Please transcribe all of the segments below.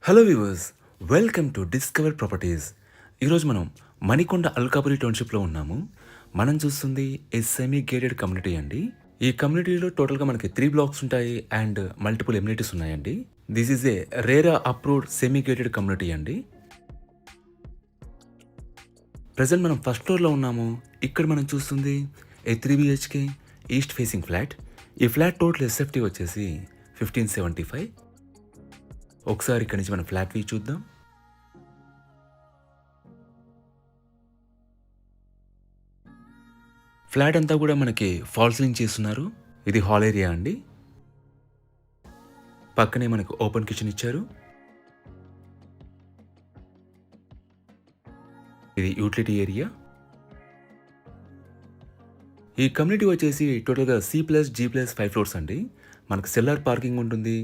Hello viewers, welcome to discover properties. ఈరోజు మనం మణికొండ అల్కాపురి టౌన్షిప్లో ఉన్నాము. మనం చూస్తుంది ఏ సెమీ గేటెడ్ కమ్యూనిటీ అండి. ఈ కమ్యూనిటీలో టోటల్గా మనకి 3 బ్లాక్స్ ఉంటాయి అండ్ మల్టిపుల్ ఎమ్యూనిటీస్ ఉన్నాయండి. This is a RERA approved semi gated community అండి. ప్రజెంట్ మనం ఫస్ట్ ఫ్లోర్లో ఉన్నాము. ఇక్కడ మనం చూస్తుంది ఏ 3 BHK ఈస్ట్ ఫేసింగ్ ఫ్లాట్. ఈ ఫ్లాట్ టోటల్ ఎస్ఎఫ్టీ వచ్చేసి 1575. ఒకసారి ఇక్కడి నుంచి మనం ఫ్లాట్ వ్యూ చూద్దాం. ఫ్లాట్ అంతా కూడా మనకి ఫాల్ సీలింగ్ చేస్తున్నారు. ఇది హాల్ ఏరియా అండి. పక్కనే మనకు ఓపెన్ కిచెన్ ఇచ్చారు. ఇది యూటిలిటీ ఏరియా. ఈ కమ్యూనిటీ వచ్చేసి టోటల్గా C+G+5 ఫ్లోర్స్ అండి. మనకు సెల్లార్ పార్కింగ్ ఉంటుంది.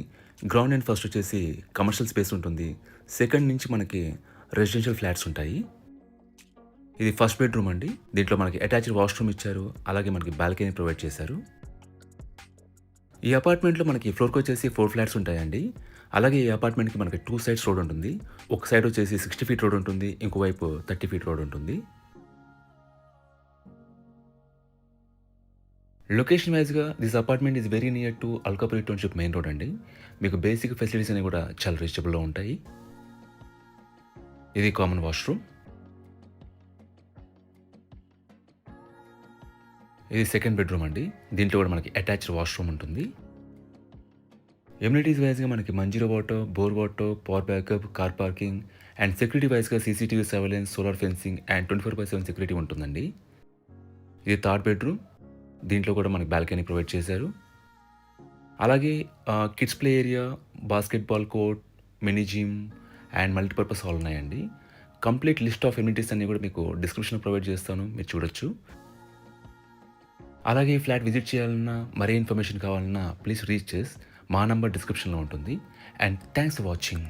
గ్రౌండ్ అండ్ ఫస్ట్ వచ్చేసి కమర్షియల్ స్పేస్ ఉంటుంది. సెకండ్ నుంచి మనకి రెసిడెన్షియల్ ఫ్లాట్స్ ఉంటాయి. ఇది ఫస్ట్ బెడ్రూమ్ అండి. దీంట్లో మనకి అటాచ్డ్ వాష్రూమ్ ఇచ్చారు. అలాగే మనకి బాల్కనీ ప్రొవైడ్ చేశారు. ఈ అపార్ట్మెంట్లో మనకి ఫ్లోర్కి వచ్చేసి 4 ఫ్లాట్స్ ఉంటాయండి. అలాగే ఈ అపార్ట్మెంట్కి మనకి 2 సైడ్స్ రోడ్ ఉంటుంది. ఒక సైడ్ వచ్చేసి 60 ఫీట్ రోడ్ ఉంటుంది. ఇంకోవైపు 30 ఫీట్ రోడ్ ఉంటుంది. లొకేషన్ వైజ్గా this apartment is very near to Alkapuri township main road అండి. మీకు బేసిక్ ఫెసిలిటీస్ అనేవి కూడా చాలా రీచబుల్లో ఉంటాయి. ఇది కామన్ వాష్రూమ్. ఇది సెకండ్ బెడ్రూమ్ అండి. దీంట్లో కూడా మనకి అటాచ్డ్ వాష్రూమ్ ఉంటుంది. ఎమ్యూనిటీస్ వైజ్గా మనకి Manjira water, bore water, power backup, car parking and security వైజ్గా CCTV surveillance, solar fencing and 24/7 security ఉంటుందండి. ఇది థర్డ్ బెడ్రూమ్. దీంట్లో కూడా మనకి బాల్కనీ ప్రొవైడ్ చేశారు. అలాగే kids play area, basketball court, mini gym and multipurpose hall ఉన్నాయండి. కంప్లీట్ లిస్ట్ ఆఫ్ ఎమ్యూనిటీస్ అన్ని కూడా మీకు డిస్క్రిప్షన్లో ప్రొవైడ్ చేస్తాను, మీరు చూడొచ్చు. అలాగే ఈ ఫ్లాట్ విజిట్ చేయాలన్నా, మరే ఇన్ఫర్మేషన్ కావాలన్నా ప్లీజ్ రీచ్ చేస్. మా నంబర్ డిస్క్రిప్షన్లో ఉంటుంది. And thanks for watching.